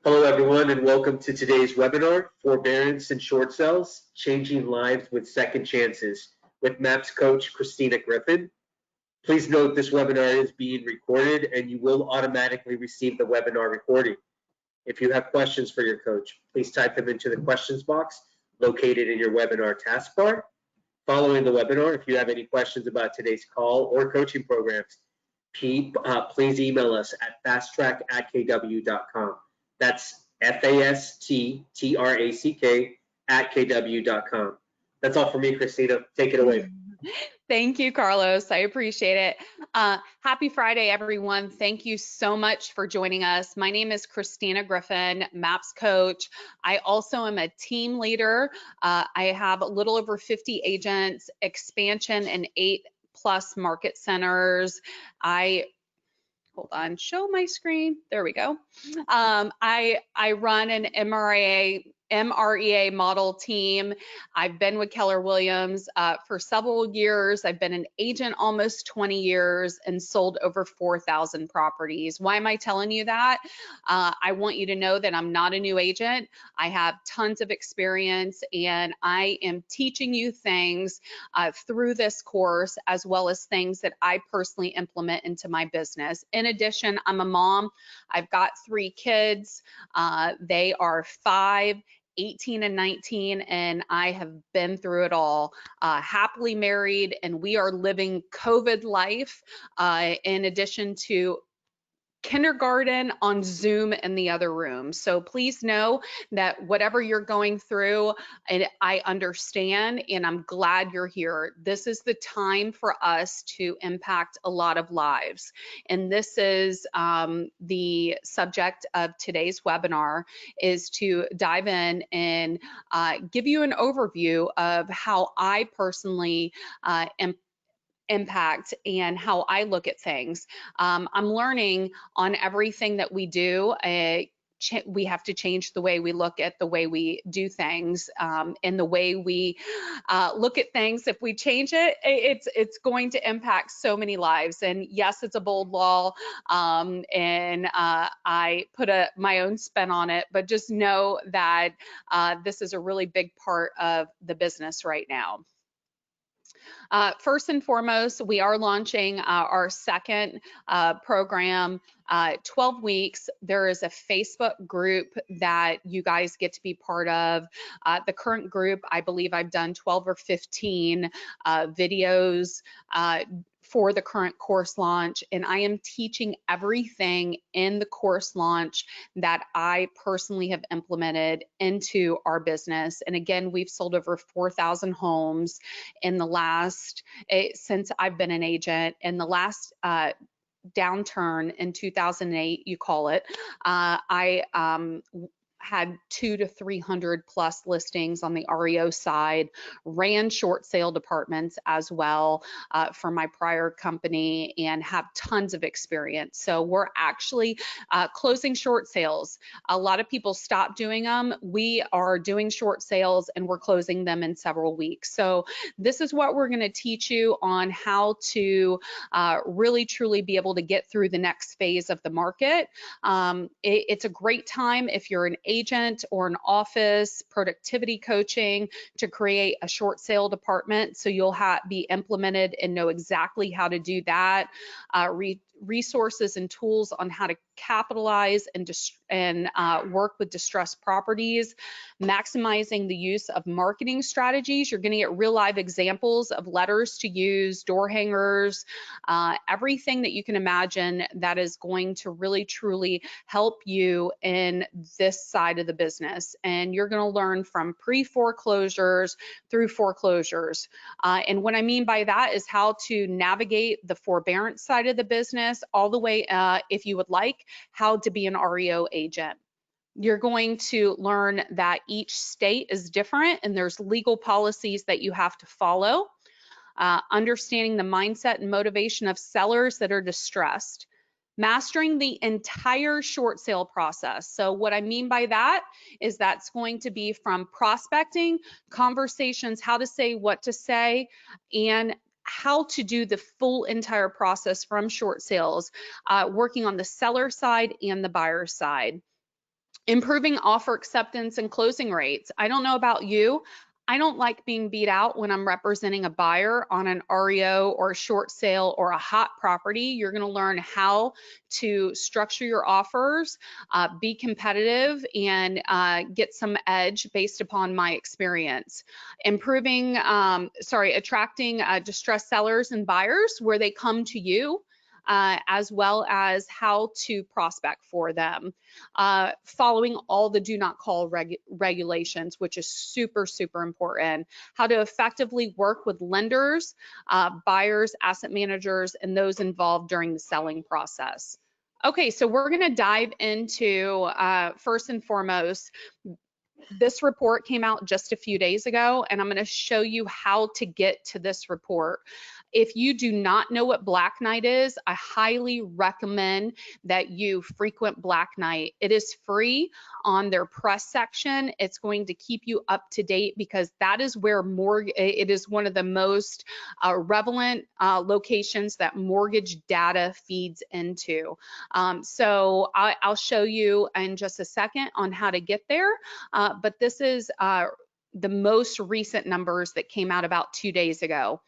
Hello, everyone, and welcome to today's webinar, Forbearance and Short Sales, Changing Lives with Second Chances, with MAPS coach Christina Griffin. Please note this webinar is being recorded and you will automatically receive the webinar recording. If you have questions for your coach, please type them into the questions box located in your webinar taskbar. Following the webinar, if you have any questions about today's call or coaching programs, please email us at fasttrack@kw.com. That's fasttrack@kw.com. That's all for me, Christina. Take it away. Thank you, Carlos. I appreciate it. Happy Friday, everyone. Thank you so much for joining us. My name is Christina Griffin, MAPS coach. I also am a team leader. I have a little over 50 agents, expansion in 8+ market centers. Hold on, show my screen. There we go. I run an MREA model team. I've been with Keller Williams for several years. I've been an agent almost 20 years and sold over 4,000 properties. Why am I telling you that? I want you to know that I'm not a new agent. I have tons of experience and I am teaching you things through this course, as well as things that I personally implement into my business. In addition, I'm a mom. I've got 3 kids. They are 5, 18 and 19, and I have been through it all. Happily married, and we are living COVID life in addition to kindergarten on Zoom in the other room. So please know that whatever you're going through, and I understand, and I'm glad you're here. This is the time for us to impact a lot of lives. And this is the subject of today's webinar, is to dive in and give you an overview of how I personally impact and how I look at things. I'm learning on everything that we do. We have to change the way we look at the way we do things, and the way we look at things. If we change it, it's going to impact so many lives. And yes, it's a bold law, and I put my own spin on it, but just know that this is a really big part of the business right now. First and foremost, we are launching our second program, 12 weeks. There is a Facebook group that you guys get to be part of. The current group, I believe I've done 12 or 15 videos for the current course launch, and I am teaching everything in the course launch that I personally have implemented into our business. And again, we've sold over 4,000 homes in the last, since I've been an agent. In the last downturn in 2008, you call it, I had 200 to 300 plus listings on the REO side, ran short sale departments as well for my prior company, and have tons of experience. So we're actually closing short sales. A lot of people stop doing them. We are doing short sales and we're closing them in several weeks. So this is what we're going to teach you on how to really truly be able to get through the next phase of the market. It's a great time if you're an agent or an office, productivity coaching, to create a short sale department, so you'll be implemented and know exactly how to do that. Resources and tools on how to capitalize and work with distressed properties, maximizing the use of marketing strategies. You're going to get real live examples of letters to use, door hangers, everything that you can imagine that is going to really truly help you in this side of the business. And you're going to learn from pre-foreclosures through foreclosures. And what I mean by that is how to navigate the forbearance side of the business, all the way, if you would like, how to be an REO agent. You're going to learn that each state is different and there's legal policies that you have to follow. Understanding the mindset and motivation of sellers that are distressed. Mastering the entire short sale process. So what I mean by that is that's going to be from prospecting, conversations, how to say what to say, and how to do the full entire process from short sales, working on the seller side and the buyer side. Improving offer acceptance and closing rates. I don't know about you. I don't like being beat out when I'm representing a buyer on an REO or a short sale or a hot property. You're going to learn how to structure your offers, be competitive, and get some edge based upon my experience. Attracting distressed sellers and buyers where they come to you. As well as how to prospect for them, following all the do not call regulations, which is super, super important, how to effectively work with lenders, buyers, asset managers, and those involved during the selling process. Okay, so we're going to dive into, first and foremost, this report came out just a few days ago, and I'm going to show you how to get to this report. If you do not know what Black Knight is, I highly recommend that you frequent Black Knight. It is free on their press section. It's going to keep you up to date because that is where it is one of the most relevant locations that mortgage data feeds into. So I'll show you in just a second on how to get there, but this is the most recent numbers that came out about 2 days ago.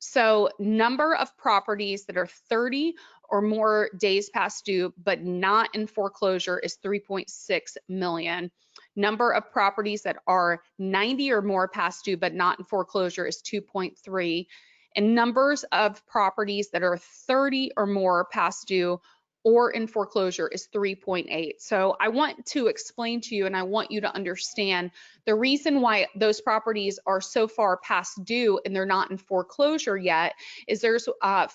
So number of properties that are 30 or more days past due but not in foreclosure is 3.6 million. Number of properties that are 90 or more past due but not in foreclosure is 2.3. And numbers of properties that are 30 or more past due or in foreclosure is 3.8. So I want to explain to you, and I want you to understand the reason why those properties are so far past due and they're not in foreclosure yet is there's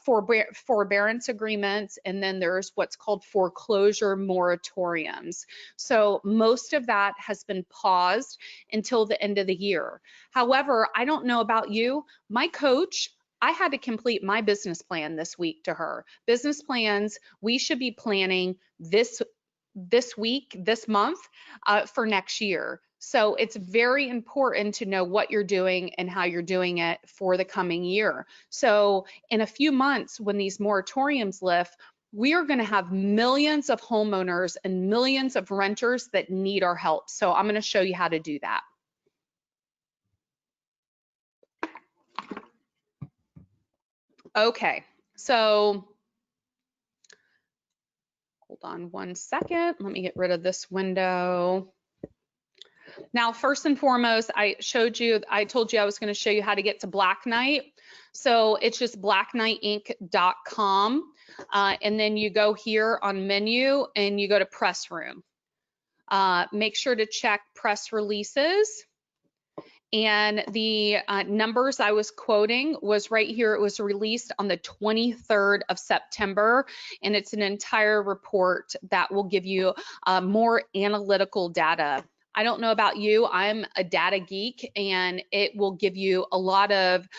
forbearance agreements, and then there's what's called foreclosure moratoriums. So most of that has been paused until the end of the year. However, I don't know about you, my coach, I had to complete my business plan this week to her. Business plans, we should be planning this week, this month, for next year. So it's very important to know what you're doing and how you're doing it for the coming year. So in a few months, when these moratoriums lift, we are going to have millions of homeowners and millions of renters that need our help. So I'm going to show you how to do that. Okay, so hold on one second. Let me get rid of this window. Now, first and foremost, I told you I was going to show you how to get to Black Knight. So it's just blackknightinc.com. And then you go here on menu and you go to press room. Make sure to check press releases. And the numbers I was quoting was right here. It was released on the 23rd of September, and it's an entire report that will give you more analytical data. I don't know about you, I'm a data geek, and it will give you a lot of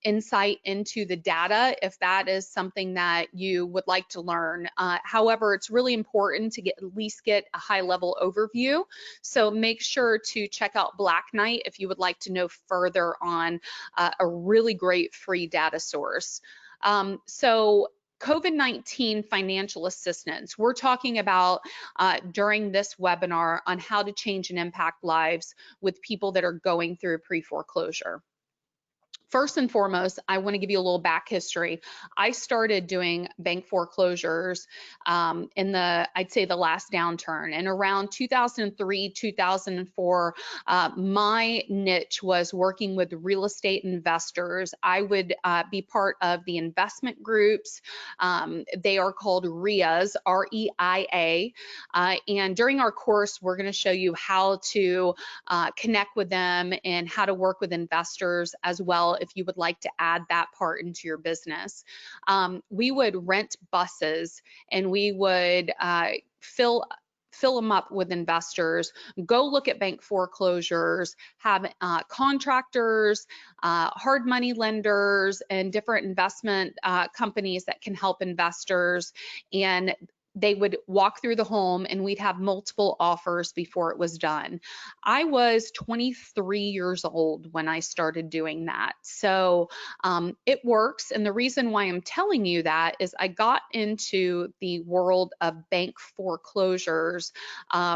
insight into the data if that is something that you would like to learn. However, it's really important to at least get a high level overview. So make sure to check out Black Knight if you would like to know further on a really great free data source. So COVID-19 financial assistance. We're talking about during this webinar on how to change and impact lives with people that are going through pre-foreclosure. First and foremost, I want to give you a little back history. I started doing bank foreclosures in I'd say the last downturn. And around 2003, 2004, my niche was working with real estate investors. I would be part of the investment groups. They are called RIAs, R-E-I-A. And during our course, we're going to show you how to connect with them and how to work with investors as well, if you would like to add that part into your business. We would rent buses and we would fill them up with investors, go look at bank foreclosures, have contractors, hard money lenders, and different investment companies that can help investors. And they would walk through the home and we'd have multiple offers before it was done. I was 23 years old when I started doing that. So it works. And the reason why I'm telling you that is I got into the world of bank foreclosures,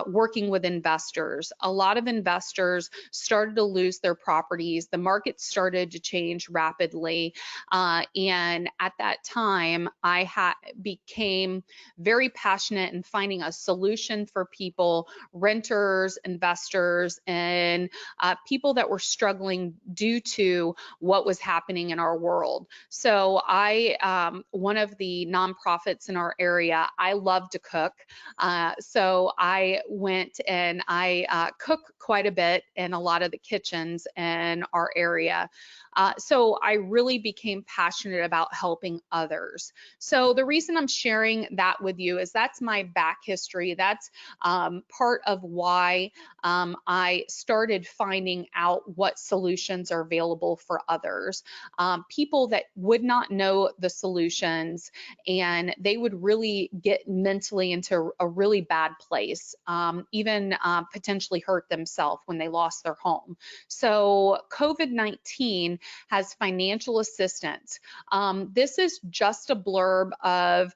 working with investors. A lot of investors started to lose their properties. The market started to change rapidly. And at that time, I became very passionate in finding a solution for people, renters, investors, and people that were struggling due to what was happening in our world. So one of the nonprofits in our area, I love to cook. So I went and I cook quite a bit in a lot of the kitchens in our area. So I really became passionate about helping others. So the reason I'm sharing that with you is that's my back history. That's part of why I started finding out what solutions are available for others. People that would not know the solutions, and they would really get mentally into a really bad place, even potentially hurt themselves when they lost their home. So COVID-19 has financial assistance. This is just a blurb of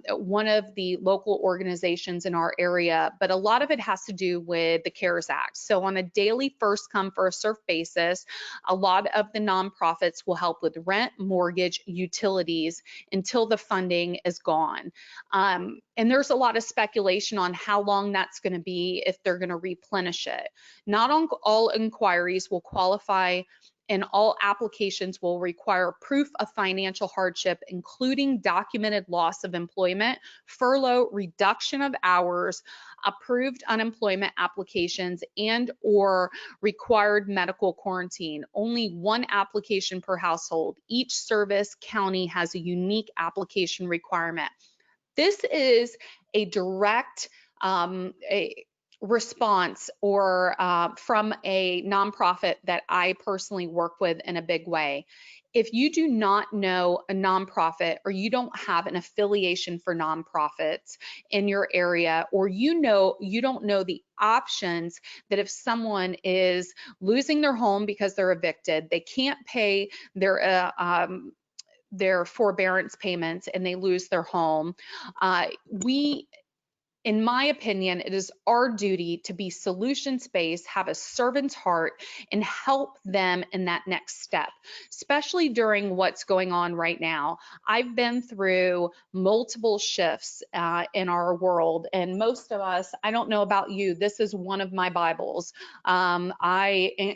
one of the local organizations in our area, but a lot of it has to do with the CARES Act. So on a daily first come first served basis, a lot of the nonprofits will help with rent, mortgage, utilities until the funding is gone. And there's a lot of speculation on how long that's going to be, if they're going to replenish it. Not all inquiries will qualify, and all applications will require proof of financial hardship, including documented loss of employment, furlough, reduction of hours, approved unemployment applications, and/or required medical quarantine. Only one application per household. Each service county has a unique application requirement. This is a direct response or from a nonprofit that I personally work with in a big way. If you do not know a nonprofit, or you don't have an affiliation for nonprofits in your area, or you don't know the options, that if someone is losing their home because they're evicted, they can't pay their forbearance payments and they lose their home, in my opinion, it is our duty to be solutions-based, have a servant's heart, and help them in that next step, especially during what's going on right now. I've been through multiple shifts in our world, and most of us, I don't know about you, this is one of my Bibles, and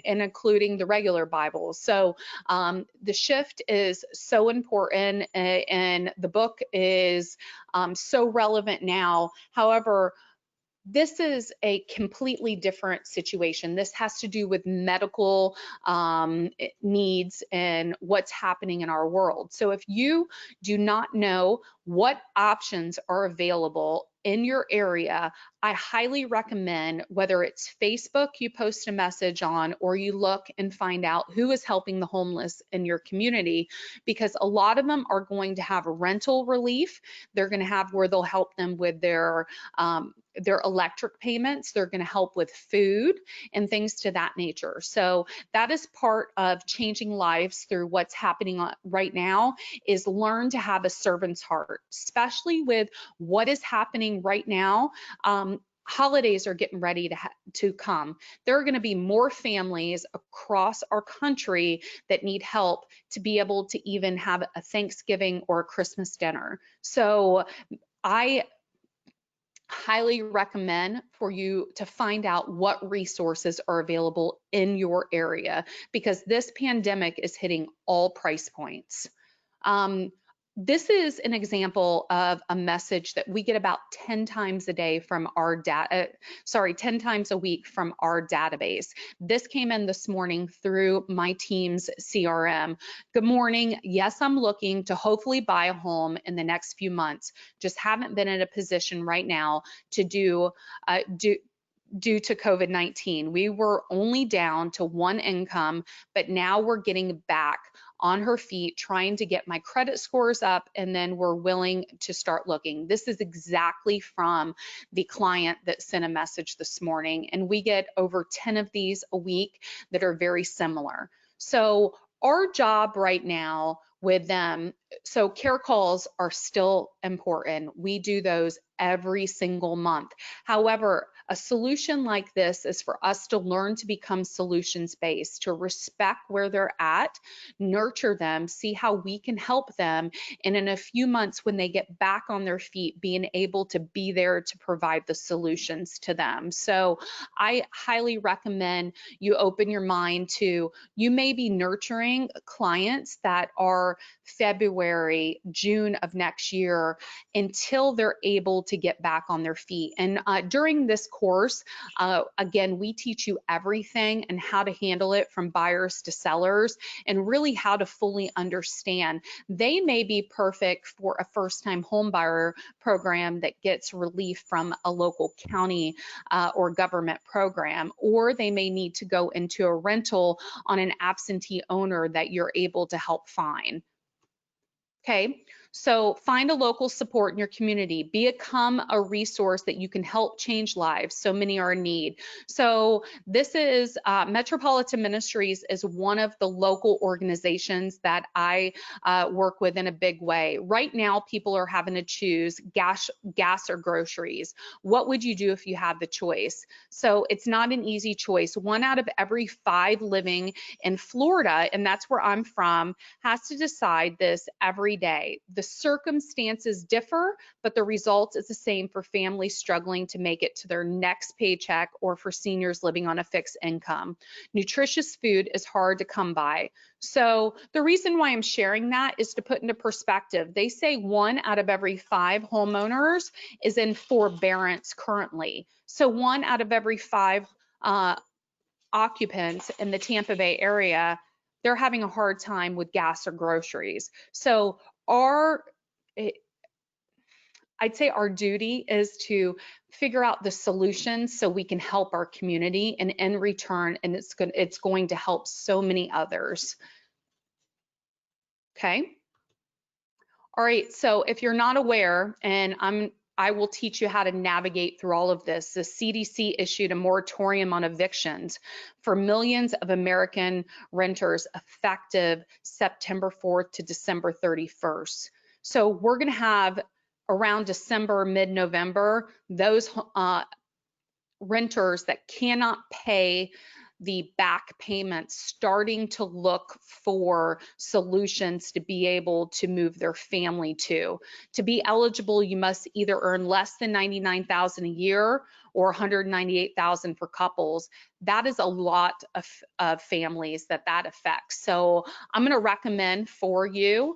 including the regular Bibles. So the shift is so important, and the book is so relevant now. However, this is a completely different situation. This has to do with medical needs and what's happening in our world. So if you do not know what options are available in your area, I highly recommend, whether it's Facebook you post a message on, or you look and find out who is helping the homeless in your community, because a lot of them are going to have rental relief. They're going to have where they'll help them with their electric payments. They're going to help with food and things to that nature. So that is part of changing lives through what's happening right now, is learn to have a servant's heart, especially with what is happening right now. Holidays are getting ready to come. There are going to be more families across our country that need help to be able to even have a Thanksgiving or a Christmas dinner. So I highly recommend for you to find out what resources are available in your area, because this pandemic is hitting all price points. This is an example of a message that we get about 10 times a day from our 10 times a week from our database. This came in this morning through my team's CRM. Good morning. Yes, I'm looking to hopefully buy a home in the next few months. Just haven't been in a position right now to due to COVID-19. We were only down to one income, but now we're getting back on her feet, trying to get my credit scores up, and then we're willing to start looking. This is exactly from the client that sent a message this morning, and we get over 10 of these a week that are very similar. So our job right now with them, so care calls are still important. We do those every single month. However, a solution like this is for us to learn to become solutions-based, to respect where they're at, nurture them, see how we can help them, and in a few months when they get back on their feet, being able to be there to provide the solutions to them. So I highly recommend you open your mind to, you may be nurturing clients that are February, June of next year until they're able to get back on their feet. And during this course, again, we teach you everything and how to handle it from buyers to sellers, and really how to fully understand. They may be perfect for a first-time home buyer program that gets relief from a local county or government program, or they may need to go into a rental on an absentee owner that you're able to help find. Okay, so find a local support in your community. Become a resource that you can help change lives. So many are in need. So this is Metropolitan Ministries is one of the local organizations that I work with in a big way. Right now, people are having to choose gas or groceries. What would you do if you had the choice? So it's not an easy choice. 1 out of every 5 living in Florida, and that's where I'm from, has to decide this every day. The circumstances differ, but the result is the same for families struggling to make it to their next paycheck, or for seniors living on a fixed income. Nutritious food is hard to come by. So the reason why I'm sharing that is to put into perspective. They say 1 out of every 5 homeowners is in forbearance currently. So 1 out of every 5 occupants in the Tampa Bay area, they're having a hard time with gas or groceries. So I'd say our duty is to figure out the solutions so we can help our community, and in return, and it's going to help so many others. Okay. All right, so if you're not aware, and I will teach you how to navigate through all of this. The CDC issued a moratorium on evictions for millions of American renters effective September 4th to December 31st. So we're going to have around December, mid-November, those renters that cannot pay the back payments starting to look for solutions to be able to move their family to. To be eligible, you must either earn less than $99,000 a year or $198,000 for couples. That is a lot of families that affects. So I'm going to recommend for you,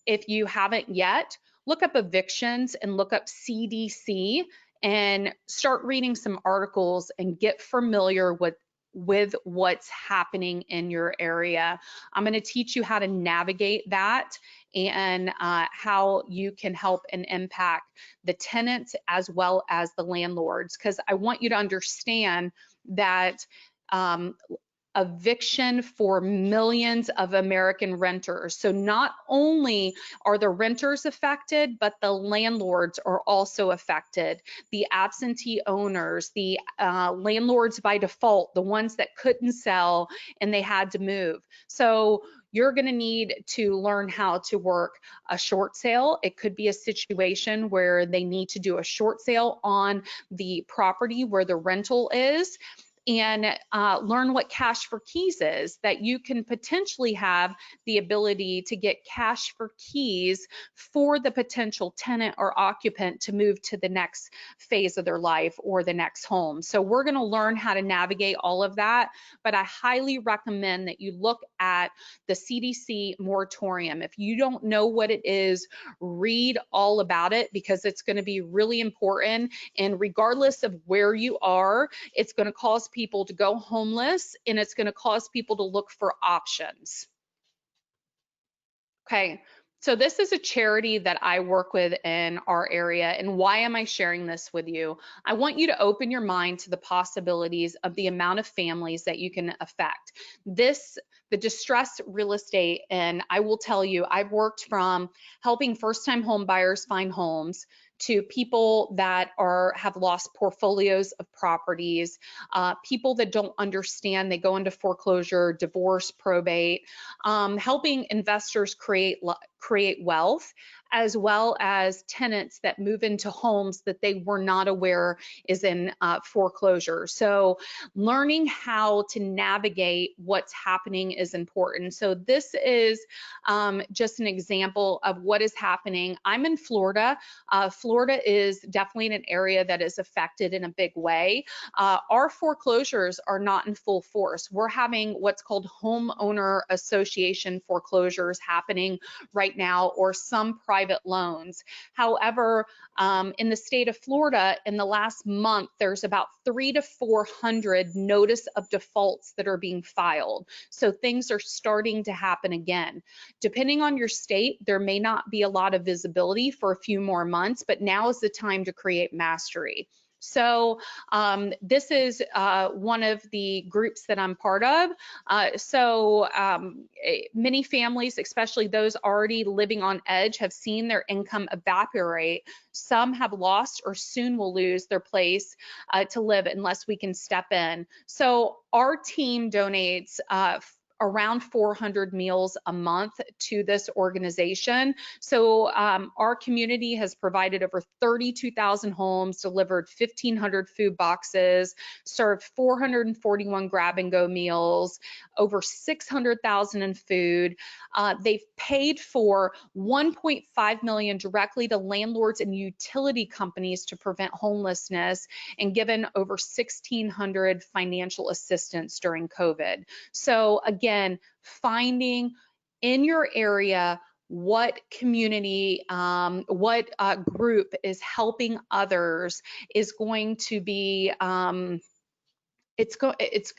if you haven't yet, look up evictions and look up CDC and start reading some articles and get familiar with what's happening in your area. I'm going to teach you how to navigate that and how you can help and impact the tenants as well as the landlords, because I want you to understand that eviction for millions of American renters. So not only are the renters affected, but the landlords are also affected. The absentee owners, the landlords by default, the ones that couldn't sell and they had to move. So you're going to need to learn how to work a short sale. It could be a situation where they need to do a short sale on the property where the rental is, and learn what cash for keys is, that you can potentially have the ability to get cash for keys for the potential tenant or occupant to move to the next phase of their life or the next home. So we're going to learn how to navigate all of that, but I highly recommend that you look at the CDC moratorium. If you don't know what it is, read all about it, because it's going to be really important, and regardless of where you are, it's going to cause people to go homeless, and it's going to cause people to look for options. Okay, So this is a charity that I work with in our area. And why am I sharing this with you? I want you to open your mind to the possibilities of the amount of families that you can affect. The distressed real estate, and I will tell you, I've worked from helping first-time home buyers find homes to people that have lost portfolios of properties, people that don't understand, they go into foreclosure, divorce, probate, helping investors create wealth, as well as tenants that move into homes that they were not aware is in foreclosure. So learning how to navigate what's happening is important. So this is just an example of what is happening. I'm in Florida. Florida is definitely an area that is affected in a big way. Our foreclosures are not in full force. We're having what's called homeowner association foreclosures happening right now, or some private loans. However, in the state of Florida, in the last month, there's about 300 to 400 notice of defaults that are being filed. So things are starting to happen again. Depending on your state, there may not be a lot of visibility for a few more months, but now is the time to create mastery. So this is one of the groups that I'm part of. Many families, especially those already living on edge, have seen their income evaporate. Some have lost or soon will lose their place to live unless we can step in. So our team donates around 400 meals a month to this organization. So our community has provided over 32,000 homes, delivered 1,500 food boxes, served 441 grab and go meals, over 600,000 in food. They've paid for 1.5 million directly to landlords and utility companies to prevent homelessness, and given over 1,600 financial assistance during COVID. So again, finding in your area what community, what group is helping others is going to be it's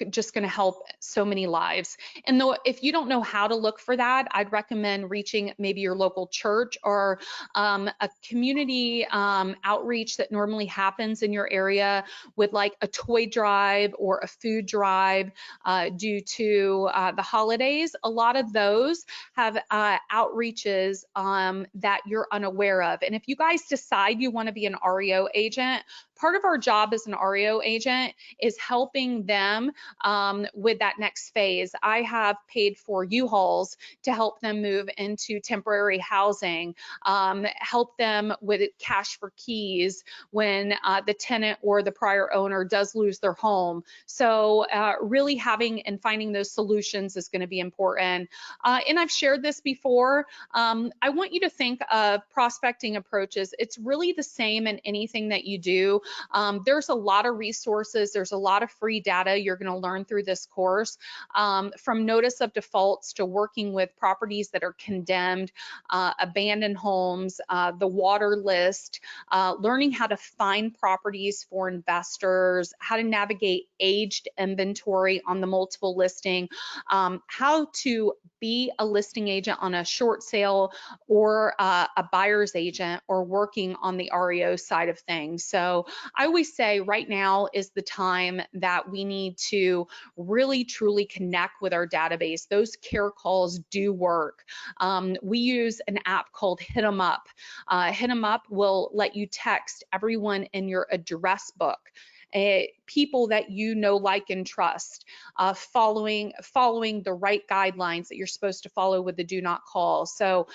just going to help so many lives. And though if you don't know how to look for that, I'd recommend reaching maybe your local church or a community outreach that normally happens in your area with like a toy drive or a food drive due to the holidays. A lot of those have outreaches that you're unaware of. And if you guys decide you want to be an REO agent, part of our job as an REO agent is helping them with that next phase. I have paid for U-Hauls to help them move into temporary housing, help them with cash for keys when the tenant or the prior owner does lose their home. So really having and finding those solutions is going to be important. And I've shared this before. I want you to think of prospecting approaches. It's really the same in anything that you do. There's a lot of resources. There's a lot of free data you're going to learn through this course, from notice of defaults to working with properties that are condemned, abandoned homes, the water list, learning how to find properties for investors, how to navigate aged inventory on the multiple listing, how to be a listing agent on a short sale or a buyer's agent, or working on the REO side of things. So I always say right now is the time that we need to really truly connect with our database. Those care calls do work. We use an app called Hit 'em Up. Hit 'em Up will let you text everyone in your address book, people that you know, like, and trust, following the right guidelines that you're supposed to follow with the do not call. So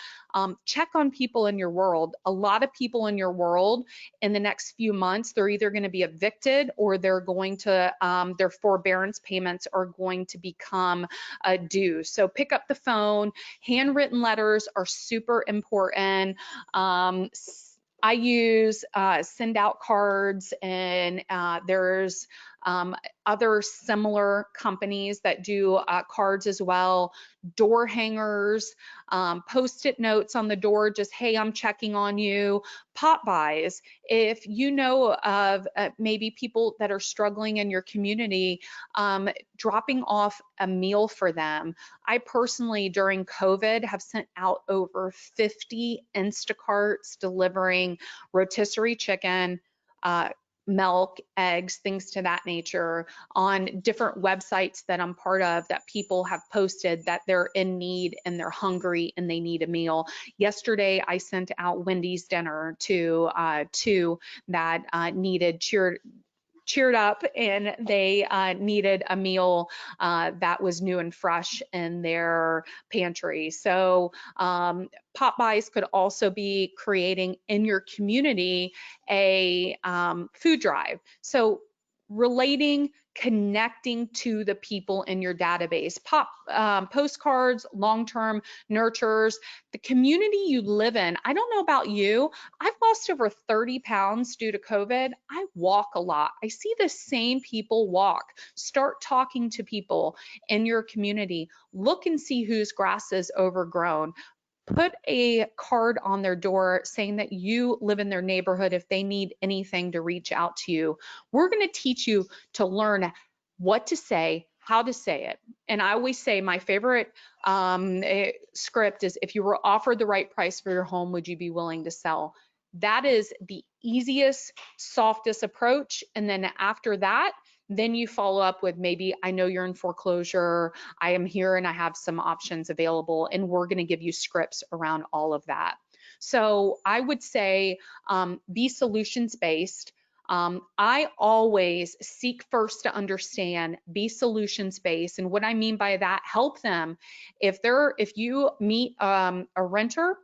check on people in your world. A lot of people in your world in the next few months, they're either going to be evicted or they're going to, their forbearance payments are going to become due. So pick up the phone. Handwritten letters are super important. I use send out cards, and there's other similar companies that do cards as well, door hangers, post-it notes on the door, just, hey, I'm checking on you, pop buys. If you know of maybe people that are struggling in your community, dropping off a meal for them. I personally, during COVID, have sent out over 50 Instacarts delivering rotisserie chicken, milk, eggs, things to that nature on different websites that I'm part of that people have posted that they're in need and they're hungry and they need a meal. Yesterday, I sent out Wendy's dinner to two that needed cheered up and they needed a meal that was new and fresh in their pantry. So pop buys could also be creating in your community a food drive. So relating, connecting to the people in your database, postcards, long-term nurtures, the community you live in. I don't know about you, I've lost over 30 pounds due to COVID. I walk a lot. I see the same people walk. Start talking to people in your community. Look and see whose grass is overgrown. Put a card on their door saying that you live in their neighborhood if they need anything to reach out to you. We're going to teach you to learn what to say, how to say it. And I always say my favorite script is, if you were offered the right price for your home, would you be willing to sell? That is the easiest, softest approach. And then after that, then you follow up with, maybe, I know you're in foreclosure, I am here and I have some options available, and we're going to give you scripts around all of that. So I would say be solutions based. I always seek first to understand, be solutions based. And what I mean by that, help them. If you meet a renter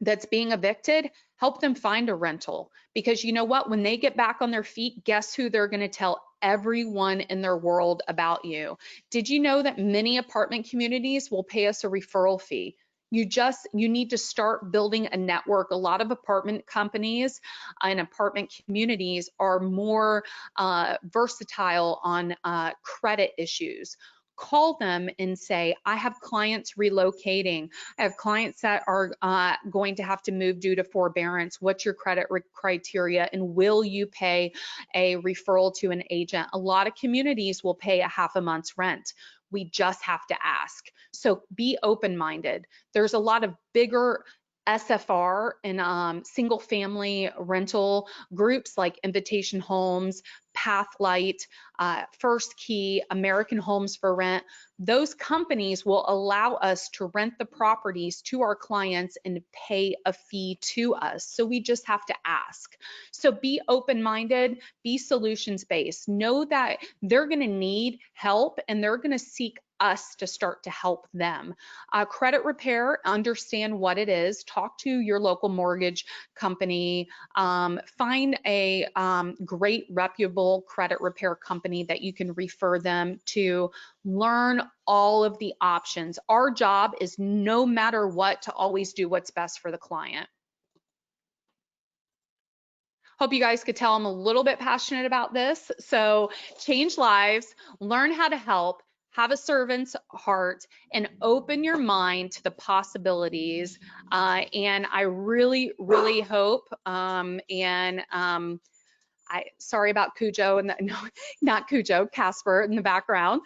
that's being evicted, help them find a rental, because you know what, when they get back on their feet, guess who they're going to tell everyone in their world about you. Did you know that many apartment communities will pay us a referral fee? You need to start building a network. A lot of apartment companies and apartment communities are more versatile on credit issues. Call them and say, I have clients relocating. I have clients that are going to have to move due to forbearance. What's your credit criteria? And will you pay a referral to an agent? A lot of communities will pay a half a month's rent. We just have to ask. So be open-minded. There's a lot of bigger SFR and single family rental groups like Invitation Homes, Pathlight, First Key, American Homes for Rent. Those companies will allow us to rent the properties to our clients and pay a fee to us. So we just have to ask. So be open-minded, be solutions-based. Know that they're going to need help and they're going to seek us to start to help them. Credit repair, understand what it is. Talk to your local mortgage company. Find a great reputable credit repair company that you can refer them to. Learn all of the options. Our job is, no matter what, to always do what's best for the client. Hope you guys could tell I'm a little bit passionate about this. So change lives, learn how to help, have a servant's heart, and open your mind to the possibilities. And I really, really hope, sorry about Cujo, and no, not Cujo, Casper in the background.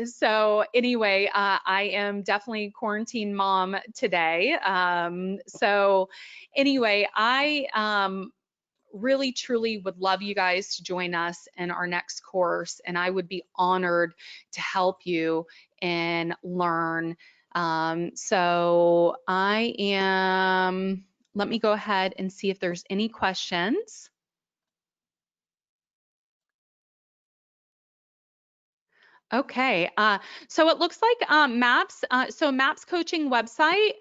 So anyway, I am definitely quarantine mom today. So anyway, I really truly would love you guys to join us in our next course, and I would be honored to help you and learn. So let me go ahead and see if there's any questions. Okay, so it looks like MAPS, so MAPS coaching website,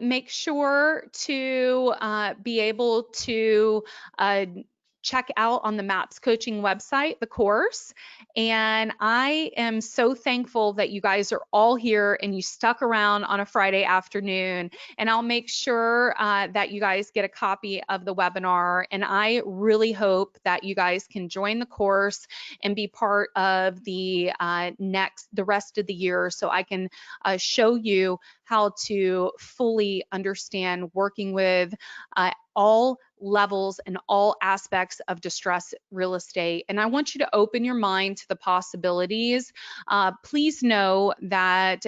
make sure to be able to check out on the MAPS coaching website the course. And I am so thankful that you guys are all here and you stuck around on a Friday afternoon. And I'll make sure that you guys get a copy of the webinar. And I really hope that you guys can join the course and be part of the rest of the year, so I can show you how to fully understand working with all levels and all aspects of distressed real estate. And I want you to open your mind to the possibilities. Please know that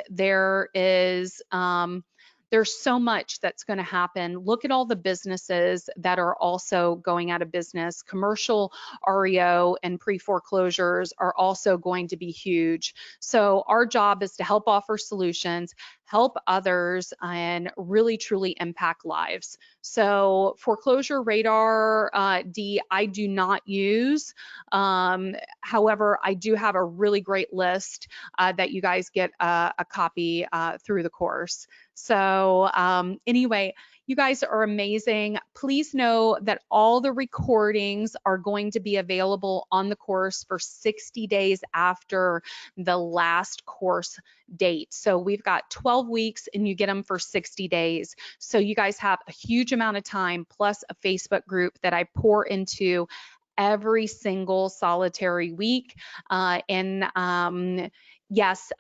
there's so much that's going to happen. Look at all the businesses that are also going out of business. Commercial REO and pre-foreclosures are also going to be huge. So our job is to help offer solutions, help others, and really truly impact lives. So foreclosure radar, D, I do not use. However, I do have a really great list that you guys get a copy through the course. So anyway, you guys are amazing. Please know that all the recordings are going to be available on the course for 60 days after the last course date. So we've got 12 weeks and you get them for 60 days. So you guys have a huge amount of time, plus a Facebook group that I pour into every single solitary week. Yes,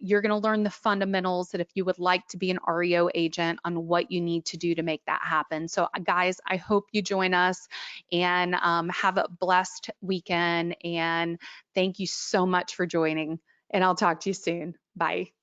you're going to learn the fundamentals that if you would like to be an REO agent on what you need to do to make that happen. So guys, I hope you join us and have a blessed weekend. And thank you so much for joining. And I'll talk to you soon. Bye.